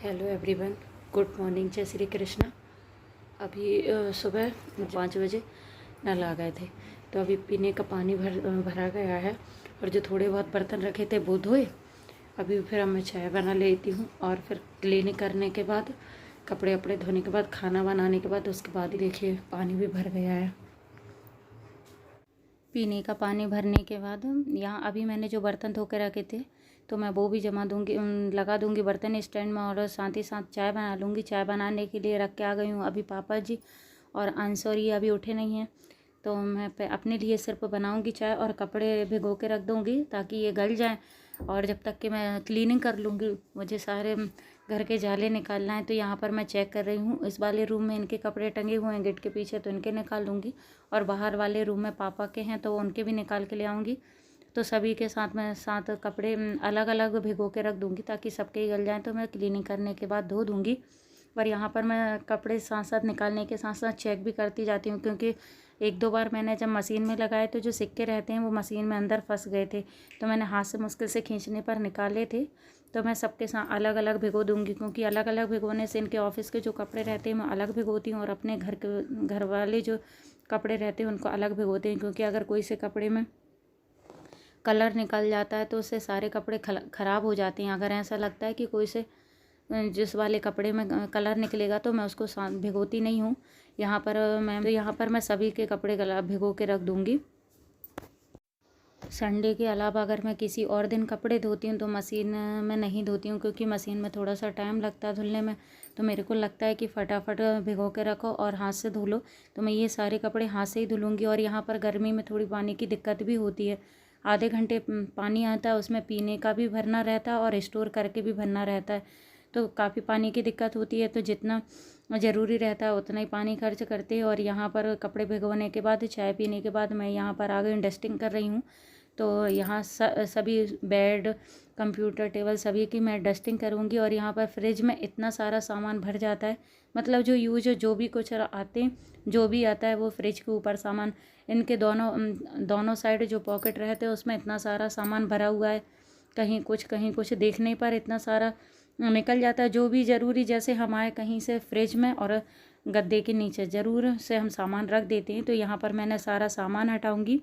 Hello everyone, good morning, जय श्री कृष्णा। अभी सुबह 5 बजे नल आ गए थे, तो अभी पीने का पानी भरा गया है और जो थोड़े बहुत बर्तन रखे थे वो धोए। अभी फिर अब मैं चाय बना लेती हूँ और फिर क्लीनिंग करने के बाद, कपड़े वपड़े धोने के बाद, खाना बनाने के बाद, उसके बाद ही देखिए पानी भी भर गया है। पीने का पानी भरने के बाद यहाँ अभी मैंने जो बर्तन धो के रखे थे तो मैं वो भी जमा दूँगी, लगा दूँगी बर्तन स्टैंड में, और साथ ही साथ चाय बना लूँगी। चाय बनाने के लिए रख के आ गई हूँ। अभी पापा जी और अंश और ये अभी उठे नहीं हैं, तो मैं अपने लिए सिर्फ बनाऊँगी चाय और कपड़े भिगो के रख दूँगी ताकि ये गल जाएँ। और जब तक कि मैं क्लीनिंग कर लूँगी, मुझे सारे घर के जाले निकालना है। तो यहाँ पर मैं चेक कर रही हूँ, इस वाले रूम में इनके कपड़े टंगे हुए हैं गेट के पीछे, तो इनके निकाल लूँगी। और बाहर वाले रूम में पापा के हैं तो उनके भी निकाल के ले आऊँगी। तो सभी के साथ मैं साथ कपड़े अलग अलग भिगो के रख दूँगी ताकि सबके ही गल जाएँ, तो मैं क्लीनिंग करने के बाद धो दूँगी। पर यहाँ पर मैं कपड़े साथ साथ निकालने के साथ साथ चेक भी करती जाती हूँ, क्योंकि एक दो बार मैंने जब मशीन में लगाए तो जो सिक्के रहते हैं वो मशीन में अंदर फंस गए थे, तो मैंने हाथ से मुश्किल से खींचने पर निकाले थे। तो मैं सबके साथ अलग अलग भिगो दूँगी, क्योंकि अलग अलग भिगोने से इनके ऑफिस के जो कपड़े रहते हैं मैं अलग भिगोती हूँ और अपने घर वाले जो कपड़े रहते हैं उनको अलग भिगोते हैं। क्योंकि अगर कोई से कपड़े में कलर निकल जाता है तो उससे सारे कपड़े ख़राब हो जाते हैं। अगर ऐसा लगता है कि कोई से जिस वाले कपड़े में कलर निकलेगा तो मैं उसको भिगोती नहीं हूँ। यहाँ पर मैं सभी के कपड़े भिगो के रख दूँगी। संडे के अलावा अगर मैं किसी और दिन कपड़े धोती हूँ तो मशीन में नहीं धोती हूँ, क्योंकि मशीन में थोड़ा सा टाइम लगता है धुलने में। तो मेरे को लगता है कि फटाफट भिगो के रखो और हाथ से धो लो, तो मैं ये सारे कपड़े हाथ से ही धुलूँगी। और यहाँ पर गर्मी में थोड़ी पानी की दिक्कत भी होती है। आधे घंटे पानी आता है, उसमें पीने का भी भरना रहता है और स्टोर करके भी भरना रहता है, तो काफ़ी पानी की दिक्कत होती है। तो जितना ज़रूरी रहता है उतना ही पानी खर्च करते हैं। और यहाँ पर कपड़े भिगोने के बाद, चाय पीने के बाद मैं यहाँ पर आ गई, डस्टिंग कर रही हूँ। तो यहाँ सभी बेड, कंप्यूटर टेबल सभी की मैं डस्टिंग करूँगी। और यहाँ पर फ्रिज में इतना सारा सामान भर जाता है, मतलब जो भी कुछ आते हैं, जो भी आता है वो फ्रिज के ऊपर सामान, इनके दोनों साइड जो पॉकेट रहते हैं उसमें इतना सारा सामान भरा हुआ है। कहीं कुछ देखने पर इतना सारा निकल जाता है। जो भी ज़रूरी, जैसे हम आए कहीं से फ्रिज में और गद्दे के नीचे ज़रूर से हम सामान रख देते हैं। तो यहाँ पर मैंने सारा सामान हटाऊँगी।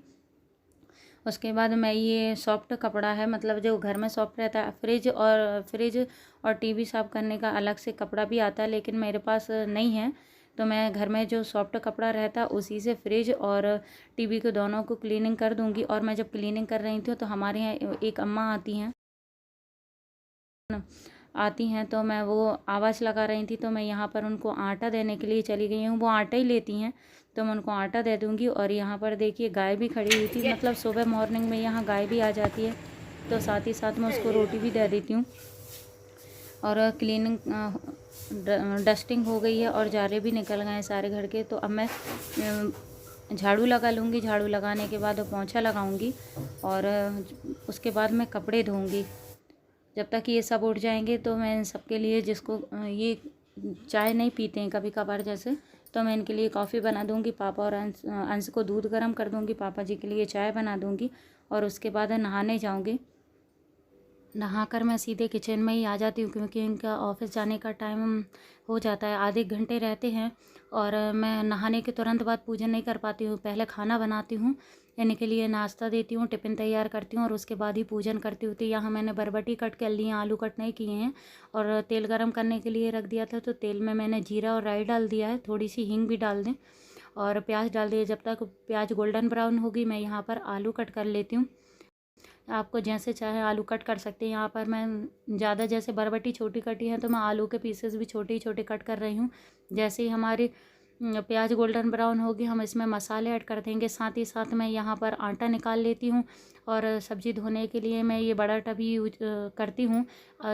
उसके बाद मैं ये सॉफ्ट कपड़ा है, मतलब जो घर में सॉफ्ट रहता है, फ्रिज और टीवी साफ़ करने का अलग से कपड़ा भी आता है, लेकिन मेरे पास नहीं है। तो मैं घर में जो सॉफ्ट कपड़ा रहता है उसी से फ्रिज और टीवी के दोनों को क्लीनिंग कर दूंगी। और मैं जब क्लीनिंग कर रही थी तो हमारे यहाँ एक अम्मा आती हैं, तो मैं वो आवाज़ लगा रही थी, तो मैं यहाँ पर उनको आटा देने के लिए चली गई हूँ। वो आटा ही लेती हैं, तो मैं उनको आटा दे दूँगी। और यहाँ पर देखिए गाय भी खड़ी हुई थी, मतलब सुबह मॉर्निंग में यहाँ गाय भी आ जाती है, तो साथ ही साथ मैं उसको रोटी भी दे देती हूँ। और क्लीनिंग डस्टिंग हो गई है और जाले भी निकल गए हैं सारे घर के। तो अब मैं झाड़ू लगा लूँगी। झाड़ू लगाने के बाद पोंछा लगाऊँगी और उसके बाद मैं कपड़े धोऊँगी। जब तक ये सब उठ जाएंगे तो मैं इन सबके लिए, जिसको ये चाय नहीं पीते हैं कभी कभार जैसे, तो मैं इनके लिए कॉफ़ी बना दूंगी। पापा और अंश को दूध गर्म कर दूंगी, पापा जी के लिए चाय बना दूंगी। और उसके बाद नहाने जाऊंगी। नहाकर मैं सीधे किचन में ही आ जाती हूँ, क्योंकि इनका ऑफिस जाने का टाइम हो जाता है, आधे घंटे रहते हैं। और मैं नहाने के तुरंत बाद पूजन नहीं कर पाती हूँ, पहले खाना बनाती हूँ, इनके लिए नाश्ता देती हूँ, टिफ़िन तैयार करती हूँ और उसके बाद ही पूजन करती हूँ। तो यहाँ मैंने बरबटी कट कर ली हैं, आलू कट नहीं किए हैं। और तेल गरम करने के लिए रख दिया था, तो तेल में मैंने जीरा और राई डाल दिया है, थोड़ी सी हींग भी डाल दें और प्याज डाल दिए। जब तक प्याज गोल्डन ब्राउन होगी मैं यहाँ पर आलू कट कर लेती हूँ। आपको जैसे चाहे आलू कट कर सकते हैं। यहाँ पर मैं ज़्यादा, जैसे बरबटी छोटी कटी है तो मैं आलू के पीसेस भी छोटे छोटे कट कर रही हूँ। जैसे ही हमारी प्याज गोल्डन ब्राउन होगी हम इसमें मसाले ऐड कर देंगे। साथ ही साथ मैं यहाँ पर आटा निकाल लेती हूँ। और सब्ज़ी धोने के लिए मैं ये बड़ा टब ही यूज करती हूँ।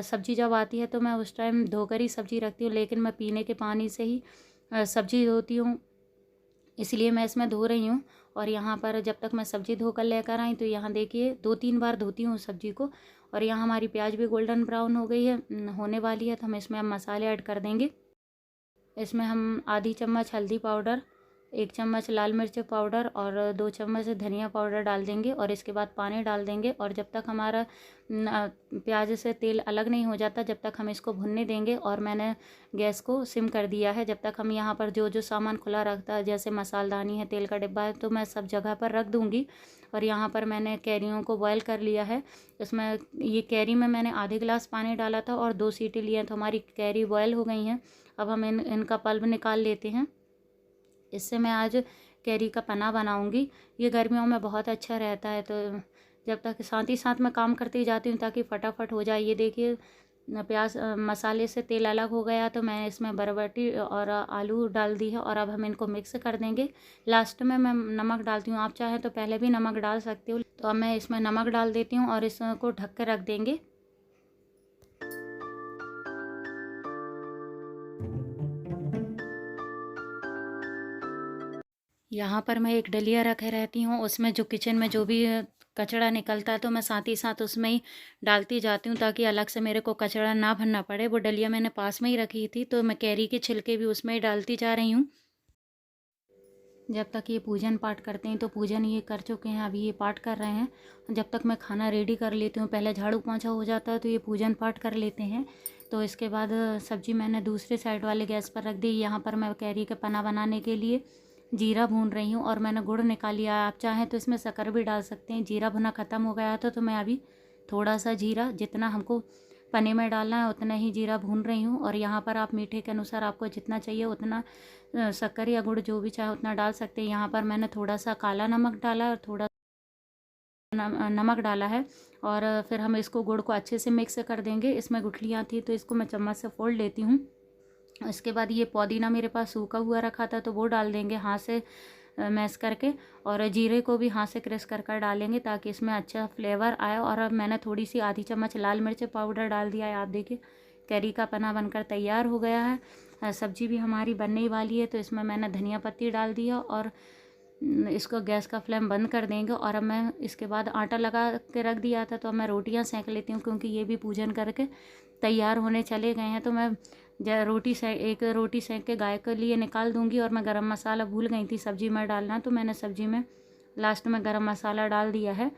सब्ज़ी जब आती है तो मैं उस टाइम धोकर ही सब्ज़ी रखती हूँ, लेकिन मैं पीने के पानी से ही सब्ज़ी धोती हूँ, इसलिए मैं इसमें धो रही हूँ। और यहाँ पर जब तक मैं सब्ज़ी धोकर लेकर आई तो यहाँ देखिए 2-3 बार धोती हूँ सब्ज़ी को। और यहाँ हमारी प्याज भी गोल्डन ब्राउन हो गई है, होने वाली है, तो हम इसमें अब मसाले ऐड कर देंगे। इसमें हम आधी चम्मच हल्दी पाउडर, 1 चम्मच लाल मिर्च पाउडर और 2 चम्मच धनिया पाउडर डाल देंगे और इसके बाद पानी डाल देंगे। और जब तक हमारा प्याज से तेल अलग नहीं हो जाता, जब तक हम इसको भुनने देंगे। और मैंने गैस को सिम कर दिया है। जब तक हम यहाँ पर जो जो सामान खुला रखता है, जैसे मसालदानी है, तेल का डिब्बा है, तो मैं सब जगह पर रख दूँगी। और यहाँ पर मैंने कैरियों को बॉयल कर लिया है। इसमें ये कैरी में मैंने आधे गिलास पानी डाला था और 2 सीटी लिए, तो हमारी कैरी बॉयल हो गई हैं। अब हम इनका पल्प निकाल लेते हैं। इससे मैं आज कैरी का पना बनाऊंगी। ये गर्मियों में बहुत अच्छा रहता है। तो जब तक साथ ही साथ मैं काम करती जाती हूँ ताकि फटाफट हो जाए। ये देखिए प्याज मसाले से तेल अलग हो गया, तो मैं इसमें बरबटी और आलू डाल दी है और अब हम इनको मिक्स कर देंगे। लास्ट में मैं नमक डालती हूँ, आप चाहें तो पहले भी नमक डाल सकते हो। तो अब मैं इसमें नमक डाल देती हूँ और इसको ढक के रख देंगे। यहाँ पर मैं एक डलिया रखे रहती हूँ, उसमें जो किचन में जो भी कचरा निकलता है तो मैं साथ ही साथ उसमें ही डालती जाती हूँ ताकि अलग से मेरे को कचरा ना भरना पड़े। वो डलिया मैंने पास में ही रखी थी, तो मैं कैरी के छिलके भी उसमें ही डालती जा रही हूँ। जब तक ये पूजन पाठ करते हैं, तो पूजन ये कर चुके हैं, अभी ये पाठ कर रहे हैं। जब तक मैं खाना रेडी कर लेती हूँ, पहले झाड़ू पोंछा हो जाता है तो ये पूजन पाठ कर लेते हैं। तो इसके बाद सब्जी मैंने दूसरे साइड वाले गैस पर रख दी। यहाँ पर मैं कैरी का पना बनाने के लिए जीरा भून रही हूँ और मैंने गुड़ निकाल लिया है। आप चाहें तो इसमें शक्कर भी डाल सकते हैं। जीरा भुना ख़त्म हो गया था, तो मैं अभी थोड़ा सा जीरा, जितना हमको पने में डालना है उतना ही जीरा भून रही हूँ। और यहाँ पर आप मीठे के अनुसार आपको जितना चाहिए उतना शक्कर या गुड़ जो भी चाहे उतना डाल सकते हैं। यहाँ पर मैंने थोड़ा सा काला नमक डाला और थोड़ा नमक डाला है। और फिर हम इसको गुड़ को अच्छे से मिक्स कर देंगे। इसमें गुठलियाँ थी तो इसको मैं चम्मच से फोड़ लेती हूँ। इसके बाद ये पुदीना मेरे पास सूखा हुआ रखा था, तो वो डाल देंगे हाथ से मैश करके। और जीरे को भी हाथ से क्रश कर कर डालेंगे ताकि इसमें अच्छा फ्लेवर आए। और अब मैंने थोड़ी सी आधी चम्मच लाल मिर्च पाउडर डाल दिया है। आप देखिए कैरी का पना बनकर तैयार हो गया है। सब्जी भी हमारी बनने ही वाली है, तो इसमें मैंने धनिया पत्ती डाल दिया और इसको गैस का फ्लेम बंद कर देंगे। और अब मैं इसके बाद आटा लगा के रख दिया था, तो अब मैं रोटियां सेंक लेती हूँ क्योंकि ये भी पूजन करके तैयार होने चले गए हैं। तो मैं एक रोटी सेंक के गाय के लिए निकाल दूंगी। और मैं गरम मसाला भूल गई थी सब्जी में डालना, तो मैंने सब्जी में लास्ट में गरम मसाला डाल दिया है।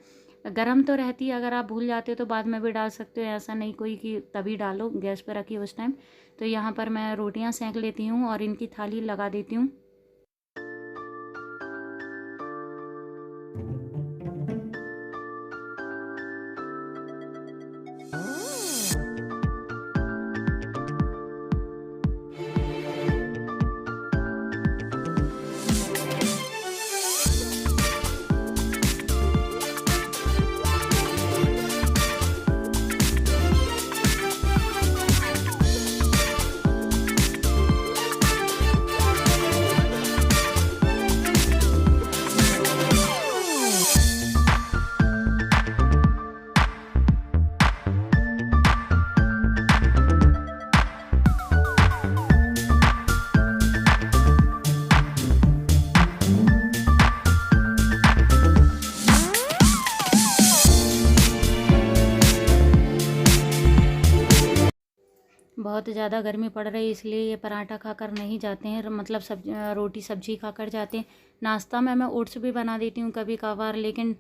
गरम तो रहती है, अगर आप भूल जाते हो तो बाद में भी डाल सकते हो, ऐसा नहीं कोई कि तभी डालो, गैस पर रखी उस टाइम। तो यहाँ पर मैं रोटियाँ सेंक लेती हूँ और इनकी थाली लगा देती हूँ। बहुत ज़्यादा गर्मी पड़ रही है, इसलिए ये पराठा खाकर नहीं जाते हैं, मतलब रोटी सब्जी खाकर जाते हैं। नाश्ता में मैं ओट्स भी बना देती हूँ कभी कभार, लेकिन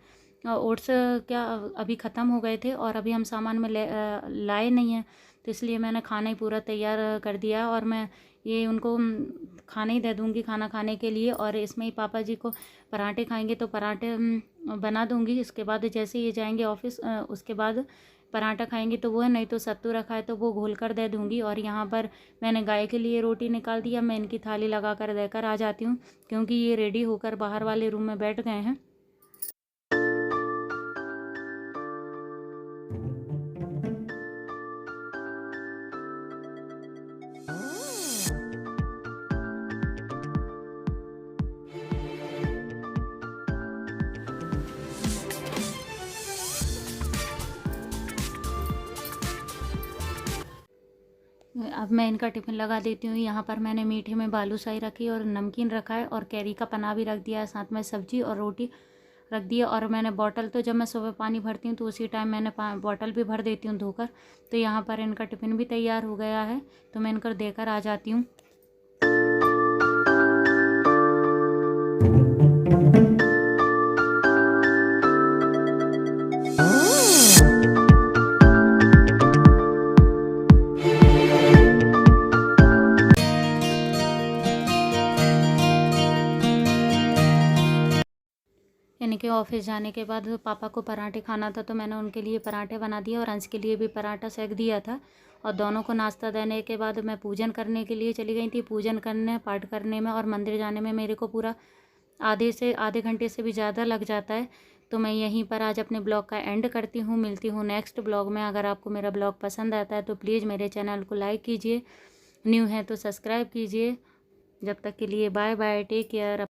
ओट्स क्या अभी ख़त्म हो गए थे और अभी हम सामान में लाए नहीं हैं, तो इसलिए मैंने खाना ही पूरा तैयार कर दिया। और मैं ये उनको खाना ही दे दूँगी खाना खाने के लिए। और इसमें ही पापा जी को पराठे खाएंगे तो पराठे बना दूँगी। इसके बाद जैसे ये जाएंगे ऑफिस, उसके बाद पराठा खाएंगे तो वो है, नहीं तो सत्तू रखा है तो वो घोल कर दे दूँगी। और यहाँ पर मैंने गाय के लिए रोटी निकाल दी, अब मैं इनकी थाली लगा कर देकर आ जाती हूँ क्योंकि ये रेडी होकर बाहर वाले रूम में बैठ गए हैं। अब मैं इनका टिफ़िन लगा देती हूँ। यहाँ पर मैंने मीठे में बालूशाही रखी और नमकीन रखा है और कैरी का पना भी रख दिया है, साथ में सब्जी और रोटी रख दिया। और मैंने बॉटल, तो जब मैं सुबह पानी भरती हूँ तो उसी टाइम मैंने बॉटल भी भर देती हूँ धोकर। तो यहाँ पर इनका टिफ़िन भी तैयार हो गया है, तो मैं इनको देकर आ जाती हूँ। के ऑफिस जाने के बाद पापा को पराठे खाना था, तो मैंने उनके लिए पराठे बना दिए और अंश के लिए भी पराठा सेक दिया था। और दोनों को नाश्ता देने के बाद मैं पूजन करने के लिए चली गई थी। पूजन करने, पाठ करने में और मंदिर जाने में मेरे को पूरा आधे घंटे से भी ज़्यादा लग जाता है। तो मैं यहीं पर आज अपने ब्लॉग का एंड करती हूँ। मिलती हूँ नेक्स्ट ब्लॉग में। अगर आपको मेरा ब्लॉग पसंद आता है तो प्लीज़ मेरे चैनल को लाइक कीजिए, न्यू है तो सब्सक्राइब कीजिए। जब तक के लिए बाय बाय, टेक केयर।